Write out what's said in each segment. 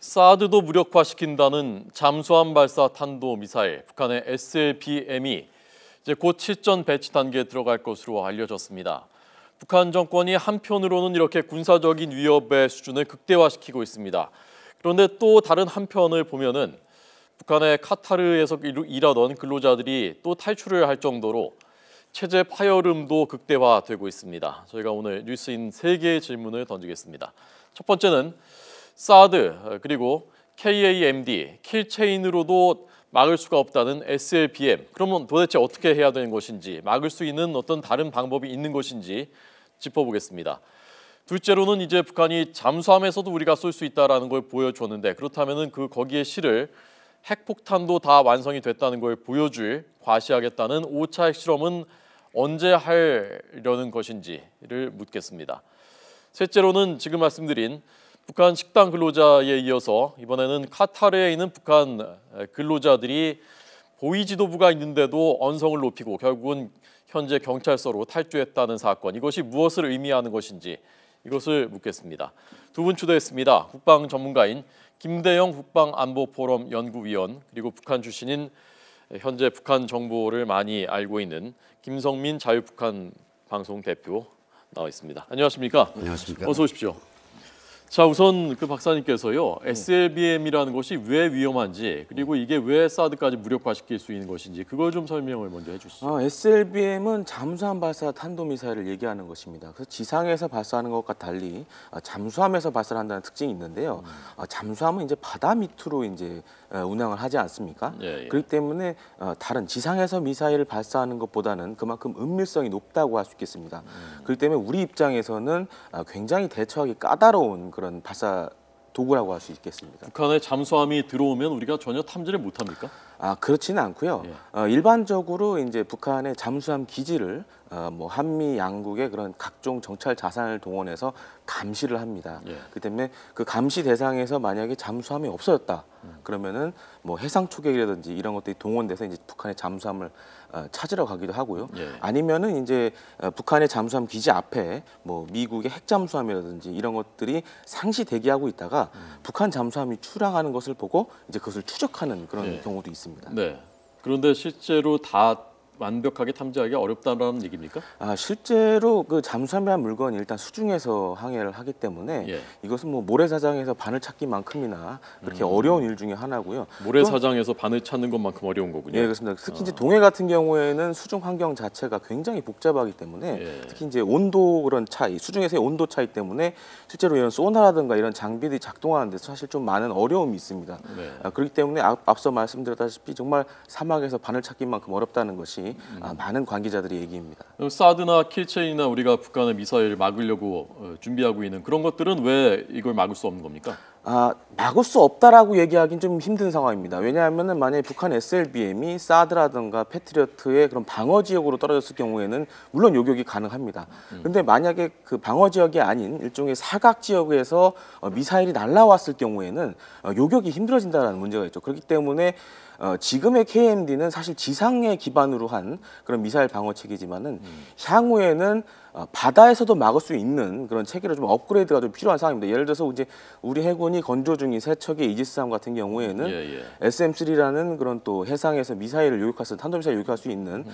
사드도 무력화시킨다는 잠수함 발사 탄도미사일, 북한의 SLBM이 이제 곧 실전 배치 단계에 들어갈 것으로 알려졌습니다. 북한 정권이 한편으로는 이렇게 군사적인 위협의 수준을 극대화시키고 있습니다. 그런데 또 다른 한편을 보면은 북한의 카타르에서 일하던 근로자들이 또 탈출을 할 정도로 체제 파열음도 극대화되고 있습니다. 저희가 오늘 뉴스인 3개의 질문을 던지겠습니다. 첫 번째는 사드 그리고 KAMD, 킬체인으로도 막을 수가 없다는 SLBM. 그러면 도대체 어떻게 해야 되는 것인지, 막을 수 있는 어떤 다른 방법이 있는 것인지 짚어보겠습니다. 둘째로는 이제 북한이 잠수함에서도 우리가 쏠 수 있다는 걸 보여줬는데, 그렇다면은 거기에 실을 핵폭탄도 다 완성이 됐다는 걸 보여줄 과시하겠다는 5차 핵실험은 언제 하려는 것인지를 묻겠습니다. 셋째로는 지금 말씀드린 북한 식당 근로자에 이어서 이번에는 카타르에 있는 북한 근로자들이 고위 지도부가 있는데도 언성을 높이고 결국은 현재 경찰서로 탈주했다는 사건, 이것이 무엇을 의미하는 것인지 이것을 묻겠습니다. 두 분 초대했습니다. 국방 전문가인 김대영 국방안보포럼 연구위원, 그리고 북한 출신인 현재 북한 정보를 많이 알고 있는 김성민 자유북한 방송 대표 나와 있습니다. 안녕하십니까? 안녕하십니까? 어서 오십시오. 자, 우선 박사님께서요, SLBM이라는 것이 왜 위험한지, 그리고 이게 왜 사드까지 무력화시킬 수 있는 것인지 그걸 좀 설명을 먼저 해주시죠. SLBM은 잠수함 발사 탄도미사일을 얘기하는 것입니다. 그래서 지상에서 발사하는 것과 달리 잠수함에서 발사를 한다는 특징이 있는데요. 잠수함은 이제 바다 밑으로 이제 운항을 하지 않습니까? 예. 그렇기 때문에 다른 지상에서 미사일을 발사하는 것보다는 그만큼 은밀성이 높다고 할 수 있겠습니다. 그렇기 때문에 우리 입장에서는 굉장히 대처하기 까다로운 그런 발사 도구라고 할 수 있겠습니다. 북한의 잠수함이 들어오면 우리가 전혀 탐지를 못합니까? 그렇지는 않고요. 일반적으로 이제 북한의 잠수함 기지를 뭐 한미 양국의 그런 각종 정찰 자산을 동원해서 감시를 합니다. 그렇기 때문에 그 감시 대상에서 만약에 잠수함이 없어졌다, 그러면은 뭐 해상 초계기라든지 이런 것들이 동원돼서 이제 북한의 잠수함을 찾으러 가기도 하고요. 아니면은 이제 북한의 잠수함 기지 앞에 뭐 미국의 핵 잠수함이라든지 이런 것들이 상시 대기하고 있다가 북한 잠수함이 출항하는 것을 보고 이제 그것을 추적하는 그런 경우도 있습니다. 네. 그런데 실제로 다 완벽하게 탐지하기 어렵다는 얘기입니까? 실제로 그 잠수함이라는 물건이 일단 수중에서 항해를 하기 때문에 이것은 뭐 모래사장에서 바늘 찾기만큼이나 그렇게 어려운 일 중에 하나고요. 모래사장에서 바늘 찾는 것만큼 어려운 거군요. 네, 그렇습니다. 특히 이제 동해 같은 경우에는 수중 환경 자체가 굉장히 복잡하기 때문에 특히 이제 온도 그런 차이, 수중에서의 온도 차이 때문에 실제로 이런 소나라든가 이런 장비들이 작동하는 데 사실 좀 많은 어려움이 있습니다. 그렇기 때문에 앞서 말씀드렸다시피 정말 사막에서 바늘 찾기만큼 어렵다는 것이 많은 관계자들의 얘기입니다. 그럼 사드나 킬체인이나 우리가 북한의 미사일을 막으려고 준비하고 있는 그런 것들은 왜 이걸 막을 수 없는 겁니까? 막을 수 없다라고 얘기하기는 좀 힘든 상황입니다. 왜냐하면은 만약에 북한 SLBM이 사드라든가 패트리어트의 그런 방어 지역으로 떨어졌을 경우에는 물론 요격이 가능합니다. 그런데 만약에 그 방어 지역이 아닌 일종의 사각 지역에서 미사일이 날아왔을 경우에는 요격이 힘들어진다는 문제가 있죠. 그렇기 때문에 지금의 KMD는 사실 지상에 기반으로 한 그런 미사일 방어 체계지만은 향후에는 바다에서도 막을 수 있는 그런 체계로 좀 업그레이드가 좀 필요한 상황입니다. 예를 들어서 이제 우리 해군이 건조 중인 세 척의 이지스함 같은 경우에는 SM-3라는 그런 또 해상에서 미사일을 요격할 수, 탄도미사일을 요격할 수 있는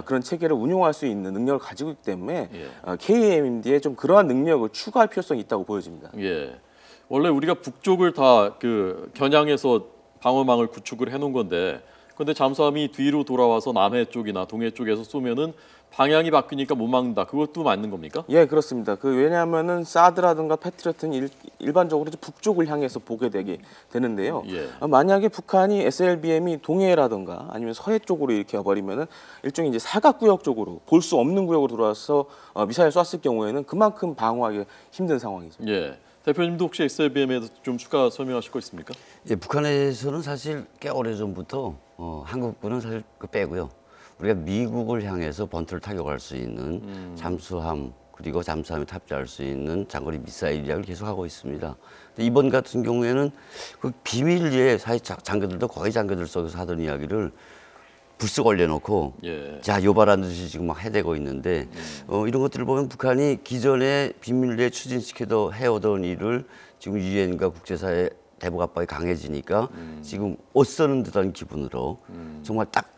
그런 체계를 운용할 수 있는 능력을 가지고 있기 때문에 KMD에 좀 그러한 능력을 추가할 필요성이 있다고 보여집니다. 원래 우리가 북쪽을 다 겨냥해서 방어망을 구축을 해놓은 건데, 근데 잠수함이 뒤로 돌아와서 남해 쪽이나 동해 쪽에서 쏘면은 방향이 바뀌니까 못 막는다. 그것도 맞는 겁니까? 예, 그렇습니다. 왜냐하면은 사드라든가 패트리어트는 일반적으로 북쪽을 향해서 보게 되는데요. 만약에 북한이 SLBM이 동해라든가 아니면 서해 쪽으로 이렇게 와버리면은 일종의 이제 사각구역 쪽으로 볼 수 없는 구역으로 들어와서 미사일 쐈을 경우에는 그만큼 방어하기 힘든 상황이죠. 대표님도 혹시 SLBM에 대해서 좀 추가 설명하실 거 있습니까? 북한에서는 사실 꽤 오래전부터 한국군은 사실 빼고요. 우리가 미국을 향해서 번트를 타격할 수 있는 잠수함, 그리고 잠수함에 탑재할 수 있는 장거리 미사일 이야기를 계속하고 있습니다. 근데 이번 같은 경우에는 그 비밀리에 사실 장교들도 거의 장교들 속에서 하던 이야기를 불쑥 올려놓고 자 요바라는 듯이 지금 막 해대고 있는데 이런 것들을 보면 북한이 기존에 비밀리에 추진시켜도 해오던 일을 지금 유엔과 국제사회 대북 압박이 강해지니까 지금 옷 써는 듯한 기분으로 정말 딱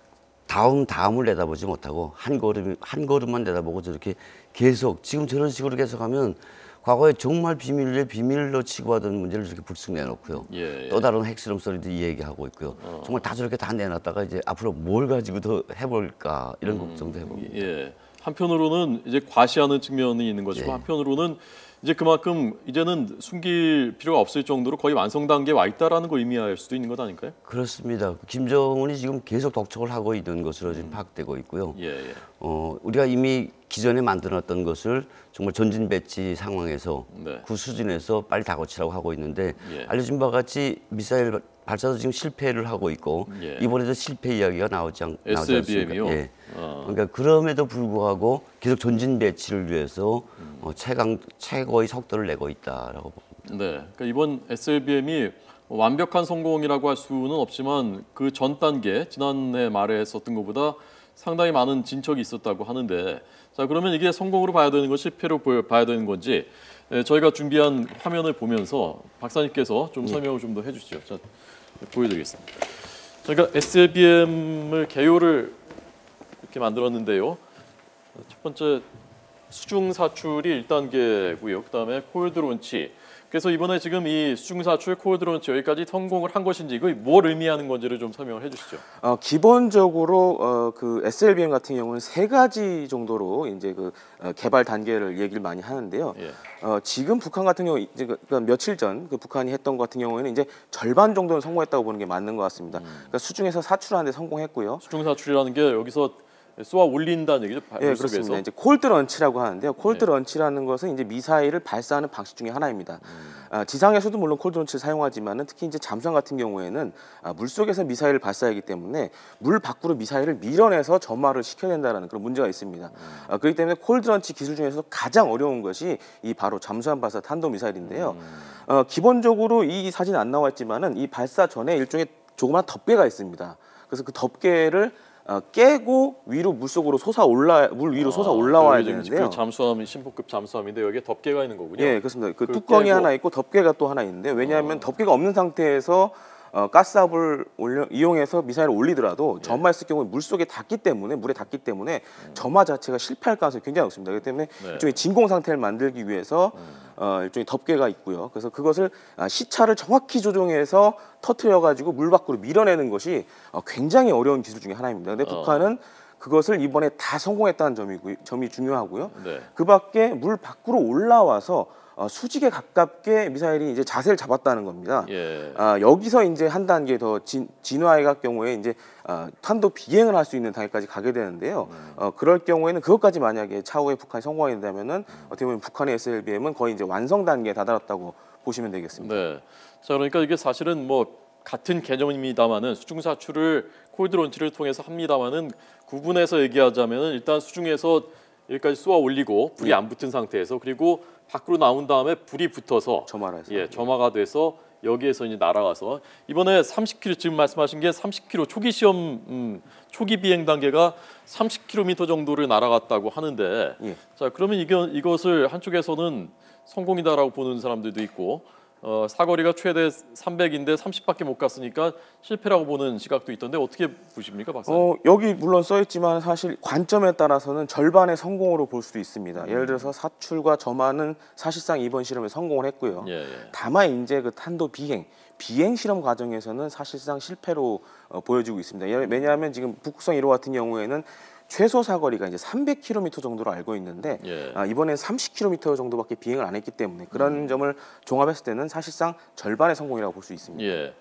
다음을 내다보지 못하고 한 걸음만 내다보고 저렇게 계속 지금 저런 식으로 계속하면 과거에 정말 비밀로 치고하던 문제를 저렇게 불쑥 내놓고요. 예, 예. 또 다른 핵실험 소리도 얘기하고 있고요. 정말 다 저렇게 다 내놨다가 이제 앞으로 뭘 가지고 더 해볼까 이런 걱정도 해봅니다. 예. 한편으로는 이제 과시하는 측면이 있는 것이고 예. 한편으로는 이제 그만큼 이제는 숨길 필요가 없을 정도로 거의 완성 단계에 와 있다라는 걸 의미할 수도 있는 것 아닐까요? 그렇습니다. 김정은이 지금 계속 독촉을 하고 있는 것으로 지금 파악되고 있고요. 예, 예. 우리가 이미 기존에 만들었던 것을 정말 전진 배치 상황에서 네. 그 수준에서 빨리 다 고치라고 하고 있는데 예. 알려진 바와 같이 미사일 발사도 지금 실패를 하고 있고 예. 이번에도 실패 이야기가 나오지 않습니까? SLBM이요? 예. 그러니까 그럼에도 불구하고 계속 전진 배치를 위해서 최고의 속도를 내고 있다라고 봅니다. 네. 그러니까 이번 SLBM이 완벽한 성공이라고 할 수는 없지만 그 전 단계 지난해 말에 했었던 것보다 상당히 많은 진척이 있었다고 하는데 자 그러면 이게 성공으로 봐야 되는 건 실패로 봐야 되는 건지 저희가 준비한 화면을 보면서 박사님께서 좀 설명을 좀 더 해주시죠. 자 보여드리겠습니다. 저희가 SLBM을 개요를 이렇게 만들었는데요. 첫 번째 수중 사출이 1단계고요. 그다음에 콜드 론치. 그래서 이번에 지금 이 수중 사출 콜드 론치 여기까지 성공을 한 것인지 이거 뭘 의미하는 건지를 좀 설명을 해주시죠. 기본적으로 그 SLBM 같은 경우는 세 가지 정도로 이제 그 개발 단계를 얘기를 많이 하는데요. 예. 지금 북한 같은 경우 이제 며칠 전 그 북한이 했던 것 같은 경우에는 이제 절반 정도는 성공했다고 보는 게 맞는 것 같습니다. 그러니까 수중에서 사출하는데 성공했고요. 수중 사출이라는 게 여기서 쏘아 올린다는 얘기죠. 예, 물속에서. 그렇습니다. 이제 콜드 런치라고 하는데요. 콜드 런치라는 것은 이제 미사일을 발사하는 방식 중에 하나입니다. 지상에서도 물론 콜드 런치를 사용하지만은 특히 이제 잠수함 같은 경우에는 물 속에서 미사일을 발사하기 때문에 물 밖으로 미사일을 밀어내서 점화를 시켜야 된다는 그런 문제가 있습니다. 그렇기 때문에 콜드 런치 기술 중에서 가장 어려운 것이 이 바로 잠수함 발사 탄도 미사일인데요. 기본적으로 이 사진 안 나왔지만은 이 발사 전에 일종의 조그만 덮개가 있습니다. 그래서 그 덮개를 깨고 위로 물 위로 솟아 올라와야 되는데요. 그 잠수함이 심포급 잠수함인데 여기에 덮개가 있는 거군요. 예, 그렇습니다. 그 뚜껑이 깨고. 하나 있고 덮개가 또 하나 있는데 왜냐하면 덮개가 없는 상태에서 가스압을 이용해서 미사일을 올리더라도 점화했을 경우에 물 속에 물에 닿기 때문에 점화 자체가 실패할 가능성이 굉장히 높습니다. 그렇기 때문에 일종의 진공 상태를 만들기 위해서 일종의 덮개가 있고요. 그래서 그것을 시차를 정확히 조정해서 터트려가지고 물 밖으로 밀어내는 것이 굉장히 어려운 기술 중에 하나입니다. 근데 북한은 그것을 이번에 다 성공했다는 점이 중요하고요. 네. 그밖에 물 밖으로 올라와서 수직에 가깝게 미사일이 이제 자세를 잡았다는 겁니다. 예. 여기서 이제 한 단계 더 진화해 갈 경우에 이제 탄도 비행을 할 수 있는 단계까지 가게 되는데요. 그럴 경우에는 그것까지 만약에 차후에 북한이 성공하게 된다면은 어떻게 보면 북한의 SLBM은 거의 이제 완성 단계에 다다랐다고 보시면 되겠습니다. 네. 자 그러니까 이게 사실은 뭐 같은 개념입니다만은 수중 사출을 콜드 론치를 통해서 합니다만은 구분해서 얘기하자면은 일단 수중에서 여기까지 쏘아 올리고 불이 안 붙은 상태에서 그리고 밖으로 나온 다음에 불이 붙어서 점화를 해서. 예, 점화가 돼서 여기에서 이제 날아가서 이번에 30km 지금 말씀하신 게 30km 초기 시험 초기 비행 단계가 30km 정도를 날아갔다고 하는데 예. 자 그러면 이것을 한쪽에서는 성공이다라고 보는 사람들도 있고 사거리가 최대 300인데 30밖에 못 갔으니까 실패라고 보는 시각도 있던데 어떻게 보십니까, 박사님? 여기 물론 써 있지만 사실 관점에 따라서는 절반의 성공으로 볼 수도 있습니다. 예를 들어서 사출과 점화는 사실상 이번 실험에 성공을 했고요. 예, 예. 다만 이제 그 탄도 비행 실험 과정에서는 사실상 실패로 보여지고 있습니다. 왜냐하면 지금 북극성 1호 같은 경우에는 최소 사거리가 이제 300km 정도로 알고 있는데 예. 이번엔 30km 정도밖에 비행을 안 했기 때문에 그런 점을 종합했을 때는 사실상 절반의 성공이라고 볼 수 있습니다. 예.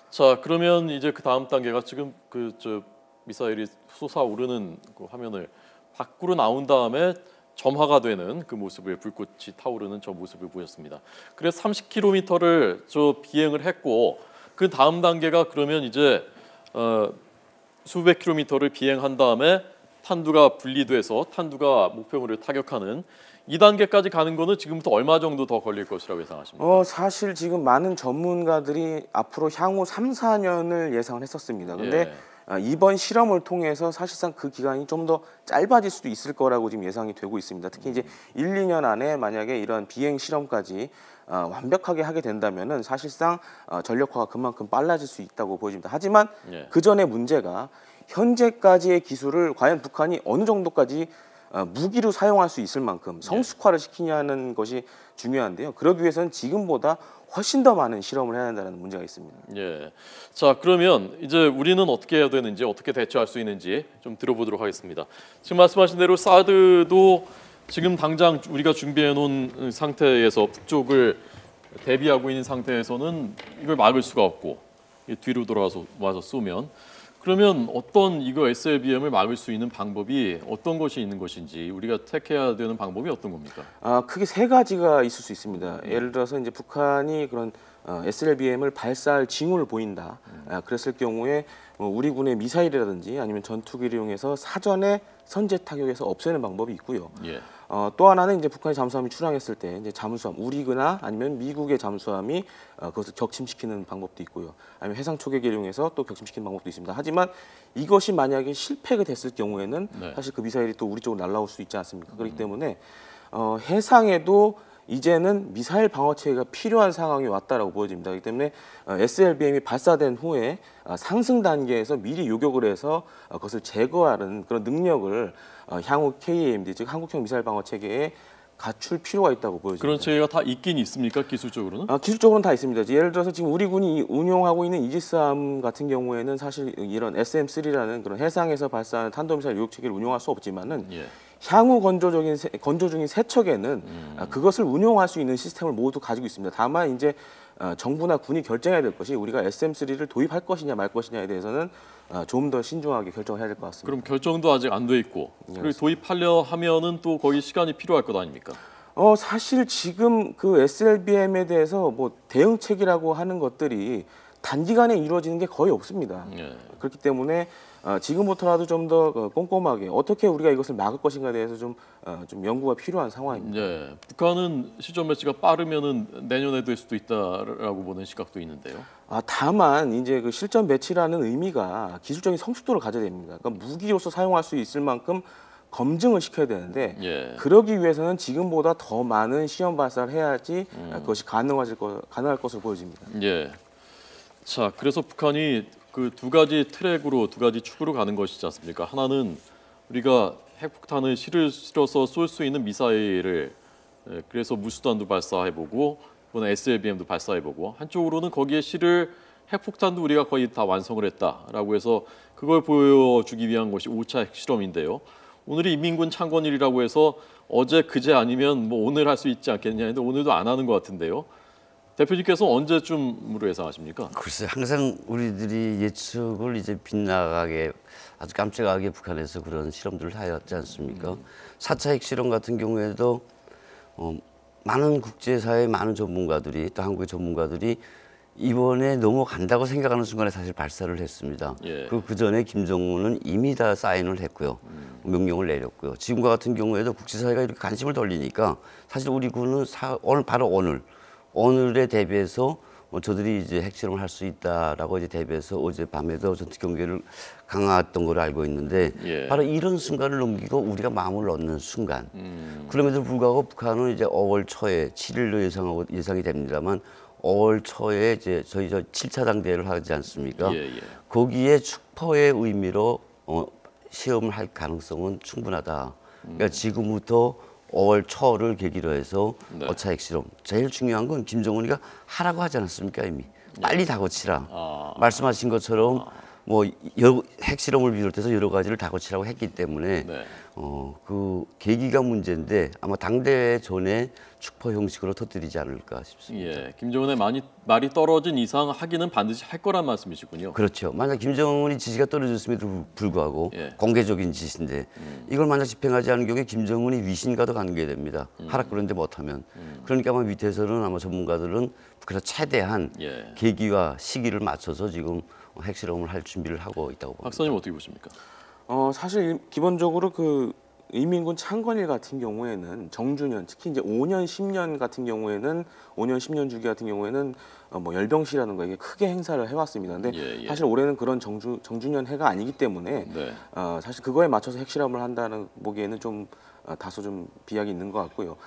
자 그러면 이제 그 다음 단계가 지금 미사일이 솟아오르는 그 화면을 밖으로 나온 다음에 점화가 되는 그 모습을 불꽃이 타오르는 저 모습을 보였습니다. 그래서 30km를 비행을 했고 그 다음 단계가 그러면 이제 수백 킬로미터를 비행한 다음에 탄두가 분리돼서 탄두가 목표물을 타격하는 2단계까지 가는 거는 지금부터 얼마 정도 더 걸릴 것이라고 예상하십니까? 사실 지금 많은 전문가들이 앞으로 향후 3, 4년을 예상을 했었습니다. 근데 이번 실험을 통해서 사실상 그 기간이 좀 더 짧아질 수도 있을 거라고 지금 예상이 되고 있습니다. 특히 이제 1, 2년 안에 만약에 이런 비행 실험까지 완벽하게 하게 된다면은 사실상 전력화가 그만큼 빨라질 수 있다고 보여집니다. 하지만 예. 그 전에 문제가 현재까지의 기술을 과연 북한이 어느 정도까지 무기로 사용할 수 있을 만큼 성숙화를 시키냐는 것이 중요한데요. 그러기 위해서는 지금보다 훨씬 더 많은 실험을 해야 한다는 문제가 있습니다. 예. 자, 그러면 이제 우리는 어떻게 해야 되는지, 어떻게 대처할 수 있는지 좀 들어보도록 하겠습니다. 지금 말씀하신 대로 사드도 지금 당장 우리가 준비해 놓은 상태에서 북쪽을 대비하고 있는 상태에서는 이걸 막을 수가 없고 뒤로 돌아와서 쏘면, 그러면 어떤 이거 SLBM을 막을 수 있는 방법이 어떤 것이 있는 것인지, 우리가 택해야 되는 방법이 어떤 겁니까? 크게 세 가지가 있을 수 있습니다. 예를 들어서 이제 북한이 그런 SLBM을 발사할 징후를 보인다. 그랬을 경우에 우리 군의 미사일이라든지 아니면 전투기를 이용해서 사전에 선제 타격해서 없애는 방법이 있고요. 예. 또 하나는 이제 북한의 잠수함이 출항했을 때 이제 잠수함 우리거나 아니면 미국의 잠수함이 그것을 격침시키는 방법도 있고요. 아니면 해상 초계기를 이용해서 또 격침시키는 방법도 있습니다. 하지만 이것이 만약에 실패가 됐을 경우에는 네. 사실 그 미사일이 또 우리 쪽으로 날아올 수 있지 않습니까? 그렇기 때문에 해상에도 이제는 미사일 방어 체계가 필요한 상황이 왔다라고 보여집니다. 그렇기 때문에 SLBM이 발사된 후에 상승 단계에서 미리 요격을 해서 그것을 제거하는 그런 능력을 향후 KAMD 즉 한국형 미사일 방어 체계에 갖출 필요가 있다고 보여집니다. 그런 체계가 다 있긴 있습니까, 기술적으로는? 기술적으로는 다 있습니다. 예를 들어서 지금 우리 군이 운용하고 있는 이지스함 같은 경우에는 사실 이런 SM-3라는 그런 해상에서 발사하는 탄도미사일 요격 체계를 운용할 수 없지만은 예. 향후 건조 중인 세척에는 그것을 운용할 수 있는 시스템을 모두 가지고 있습니다. 다만 이제 정부나 군이 결정해야 될 것이 우리가 SM-3를 도입할 것이냐 말 것이냐에 대해서는 좀 더 신중하게 결정해야 될 것 같습니다. 그럼 결정도 아직 안 돼 있고, 그리고 도입하려 하면은 또 거의 시간이 필요할 것 아닙니까? 사실 지금 그 SLBM에 대해서 뭐 대응책이라고 하는 것들이 단기간에 이루어지는 게 거의 없습니다. 예. 그렇기 때문에 지금부터라도 좀 더 꼼꼼하게 어떻게 우리가 이것을 막을 것인가에 대해서 좀 연구가 필요한 상황입니다. 예. 북한은 시점 매치가 빠르면은 내년에 될 수도 있다라고 보는 시각도 있는데요. 다만 이제 그 실전 배치라는 의미가 기술적인 성숙도를 가져야 됩니다. 그러니까 무기로서 사용할 수 있을 만큼 검증을 시켜야 되는데 예. 그러기 위해서는 지금보다 더 많은 시험 발사를 해야지 그것이 가능할 것으로 보여집니다. 예. 자, 그래서 북한이 그 두 가지 트랙으로, 두 가지 축으로 가는 것이지 않습니까? 하나는 우리가 핵폭탄을 실어서 쏠 수 있는 미사일을, 그래서 무수단도 발사해보고 이번에 SLBM도 발사해보고, 한쪽으로는 거기에 실을 핵폭탄도 우리가 거의 다 완성을 했다라고 해서 그걸 보여주기 위한 것이 5차 핵실험인데요. 오늘이 인민군 창건일이라고 해서 어제 그제 아니면 뭐 오늘 할 수 있지 않겠냐 했는데 오늘도 안 하는 것 같은데요. 대표님께서 언제쯤으로 예상하십니까? 글쎄, 항상 우리들이 예측을 이제 빗나가게 아주 깜찍하게 북한에서 그런 실험들을 하였지 않습니까? 4차 핵실험 같은 경우에도 많은 국제사회 많은 전문가들이, 또 한국의 전문가들이 이번에 넘어간다고 생각하는 순간에 사실 발사를 했습니다. 예. 그 전에 김정은은 이미 다 사인을 했고요. 명령을 내렸고요. 지금과 같은 경우에도 국제사회가 이렇게 관심을 돌리니까 사실 우리 군은 오늘에 대비해서 저들이 이제 핵실험을 할 수 있다라고 이제 대비해서 어제 밤에도 전투 경계를 강화했던 걸로 알고 있는데 예. 바로 이런 순간을 넘기고 우리가 마음을 얻는 순간. 그럼에도 불구하고 북한은 이제 5월 초에 7일로 예상이 됩니다만 5월 초에 이제 저희 7차 당대회를 하지 않습니까? 예, 예. 거기에 축포의 의미로 시험을 할 가능성은 충분하다. 그러니까 지금부터 5월 초를 계기로 해서 네. 5차 핵실험. 제일 중요한 건 김정은이가 하라고 하지 않았습니까 이미. 빨리 다 거치라. 말씀하신 것처럼 뭐 핵실험을 비롯해서 여러 가지를 다 거치라고 했기 때문에 네. 그 계기가 문제인데 아마 당대회 전에 축포 형식으로 터뜨리지 않을까 싶습니다. 예, 김정은의 말이 떨어진 이상 하기는 반드시 할 거란 말씀이시군요. 그렇죠. 만약 김정은이 지시가 떨어졌음에도 불구하고 예. 공개적인 지시인데 이걸 만약 집행하지 않은 경우에 김정은이 위신과도 관계됩니다. 하라 그런데 못하면. 그러니까 아마 밑에서는 아마 전문가들은 북한에서 최대한 예. 계기와 시기를 맞춰서 지금 핵실험을 할 준비를 하고 있다고 봅니다. 박사님 어떻게 보십니까? 사실 기본적으로 그 인민군 창건일 같은 경우에는 정주년, 특히 이제 5년, 10년 같은 경우에는 5년, 10년 주기 같은 경우에는 뭐 열병시라는 이게 크게 행사를 해왔습니다. 근데 예, 예. 사실 올해는 그런 정주년 해가 아니기 때문에 네. 사실 그거에 맞춰서 핵실험을 한다는 보기에는 좀 다소 좀 비약이 있는 것 같고요.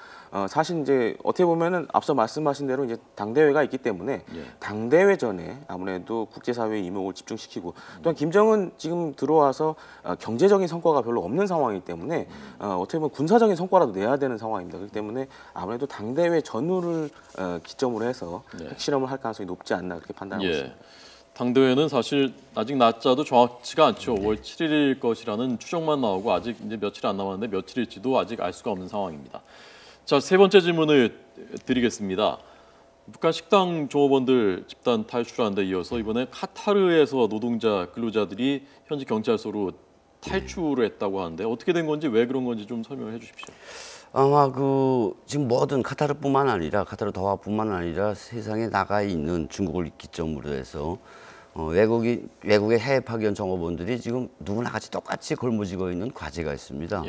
사실 이제 어떻게 보면은 앞서 말씀하신 대로 이제 당대회가 있기 때문에 당대회 전에 아무래도 국제사회의 이목을 집중시키고 또한 김정은 지금 들어와서 경제적인 성과가 별로 없는 상황이기 때문에 어떻게 보면 군사적인 성과라도 내야 되는 상황입니다. 그렇기 때문에 아무래도 당대회 전후를 기점으로 해서 핵실험을 할 가능성이 높지 않나 그렇게 판단하고 있습니다. 당대회는 사실 아직 날짜도 정확치가 않죠. 5월 7일일 것이라는 추정만 나오고 아직 이제 며칠 안 남았는데 며칠일지도 아직 알 수가 없는 상황입니다. 자, 세 번째 질문을 드리겠습니다. 북한 식당 종업원들 집단 탈출하는 데 이어서 이번에 카타르에서 노동자 근로자들이 현지 경찰서로 탈출을 했다고 하는데 어떻게 된 건지 왜 그런 건지 좀 설명해 주십시오. 아마 지금 모든 카타르뿐만 아니라 카타르 도하뿐만 아니라 세상에 나가 있는 중국을 기점으로 해서 외국의 해외 파견 종업원들이 지금 누구나 같이 똑같이 걸머지고 있는 과제가 있습니다.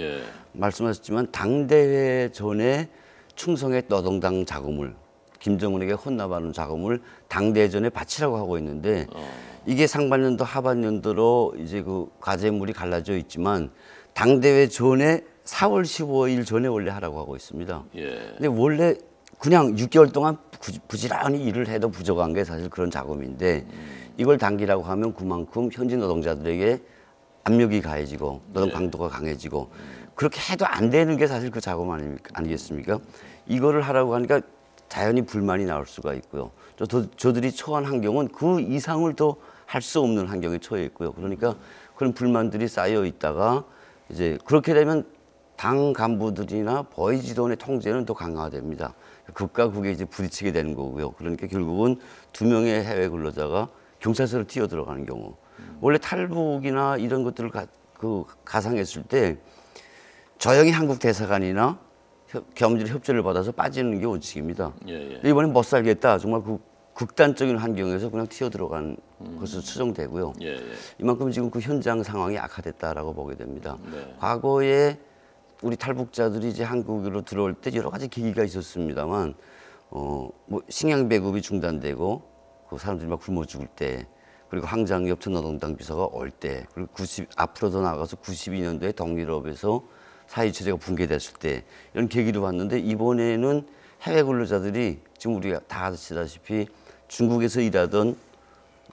말씀하셨지만 당대회 전에 충성의 노동당 자금을 김정은에게 헌납하는 자금을 당대회 전에 바치라고 하고 있는데 이게 상반년도 하반년도로 이제 그 과제물이 갈라져 있지만 당대회 전에 4월 15일 전에 원래 하라고 하고 있습니다. 근데 원래 그냥 6개월 동안 부지런히 일을 해도 부족한 게 사실 그런 작업인데 이걸 당기라고 하면 그만큼 현지 노동자들에게 압력이 가해지고 노동 강도가 강해지고 그렇게 해도 안 되는 게 사실 그 작업 아니겠습니까? 이거를 하라고 하니까 자연히 불만이 나올 수가 있고요. 저들이 처한 환경은 그 이상을 더 할 수 없는 환경에 처해 있고요. 그러니까 그런 불만들이 쌓여 있다가 이제 그렇게 되면 당 간부들이나 보이지돈의 통제는 더 강화됩니다. 극과 극에 이제 부딪히게 되는 거고요. 그러니까 결국은 2명의 해외 근로자가 경찰서로 뛰어 들어가는 경우. 원래 탈북이나 이런 것들을 가상했을 때 조용히 한국 대사관이나 겸직 협조를 받아서 빠지는 게 원칙입니다. 이번엔 못 살겠다. 정말 그 극단적인 환경에서 그냥 튀어 들어간 것으로 추정되고요. 이만큼 지금 그 현장 상황이 악화됐다라고 보게 됩니다. 과거에 우리 탈북자들이 이제 한국으로 들어올 때 여러 가지 계기가 있었습니다만, 뭐 식량 배급이 중단되고 그 사람들이 막 굶어 죽을 때, 그리고 항장 엽천노동당 비서가 올 때, 그리고 앞으로 더 나가서 92년도에 동유럽에서 사회체제가 붕괴됐을 때 이런 계기를 봤는데 이번에는 해외 근로자들이 지금 우리가 다 아시다시피 중국에서 일하던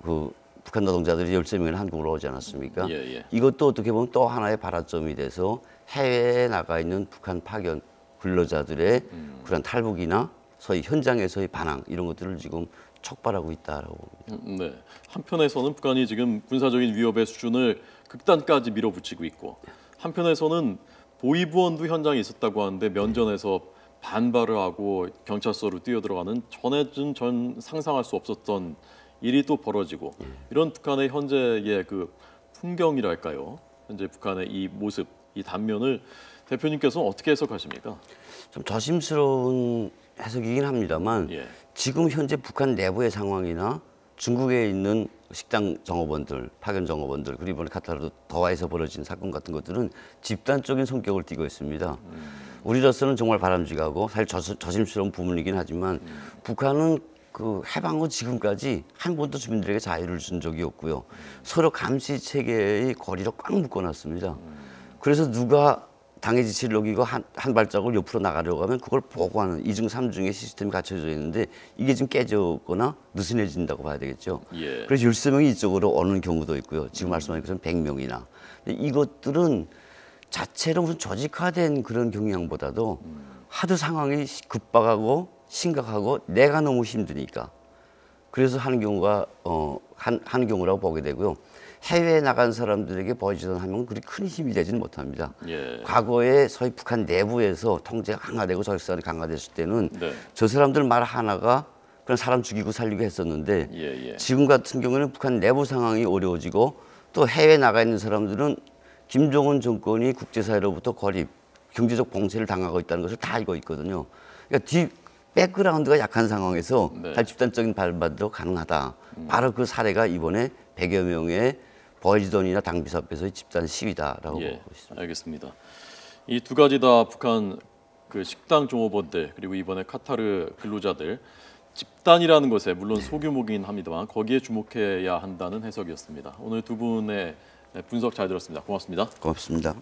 그 북한 노동자들이 13명이나 한국으로 오지 않았습니까? 이것도 어떻게 보면 또 하나의 발화점이 돼서 해외에 나가 있는 북한 파견 근로자들의 그런 탈북이나 소위 현장에서의 반항 이런 것들을 지금 촉발하고 있다라고 봅니다. 네. 한편에서는 북한이 지금 군사적인 위협의 수준을 극단까지 밀어붙이고 있고 한편에서는 보위부원도 현장에 있었다고 하는데 면전에서 반발을 하고 경찰서로 뛰어들어가는 전에는 상상할 수 없었던 일이 또 벌어지고 이런 북한의 현재의 그 풍경이랄까요? 현재 북한의 이 모습, 이 단면을 대표님께서는 어떻게 해석하십니까? 좀 조심스러운 해석이긴 합니다만 지금 현재 북한 내부의 상황이나 중국에 있는 식당 종업원들, 파견 종업원들, 그리고 이번에 카타르 도하에서 벌어진 사건 같은 것들은 집단적인 성격을 띠고 있습니다. 우리로서는 정말 바람직하고 사실 조심스러운 부분이긴 하지만 북한은 그 해방 후 지금까지 한 번도 주민들에게 자유를 준 적이 없고요. 서로 감시 체계의 고리로 꽉 묶어놨습니다. 그래서 누가 당의 지시를 어기고 한 발자국을 옆으로 나가려고 하면 그걸 보고하는 2중, 3중의 시스템이 갖춰져 있는데 이게 지금 깨졌거나 느슨해진다고 봐야 되겠죠. 그래서 13명이 이쪽으로 오는 경우도 있고요. 지금 말씀하신 것처럼 100명이나. 이것들은 자체로 무슨 조직화된 그런 경향보다도 하도 상황이 급박하고 심각하고 내가 너무 힘드니까 그래서 하는 경우가 하는 경우라고 보게 되고요. 해외에 나간 사람들에게 보여주던 하면 그리 큰 힘이 되지는 못합니다. 과거에 소위 북한 내부에서 통제가 강화되고 조직사관이 강화됐을 때는 저 사람들 말 하나가 그냥 사람 죽이고 살리고 했었는데 지금 같은 경우는 북한 내부 상황이 어려워지고 또 해외에 나가 있는 사람들은 김정은 정권이 국제사회로부터 고립, 경제적 봉쇄를 당하고 있다는 것을 다 알고 있거든요. 그러니까 백그라운드가 약한 상황에서 집단적인 발반도 가능하다. 바로 그 사례가 이번에 100여 명의 보이지돈이나 당비서 앞에서의 집단 시위다라고 보고 있습니다. 알겠습니다. 이 두 가지 다 북한 그 식당 종업원들 그리고 이번에 카타르 근로자들 집단이라는 것에 물론 소규모긴 합니다만 거기에 주목해야 한다는 해석이었습니다. 오늘 두 분의 분석 잘 들었습니다. 고맙습니다. 고맙습니다.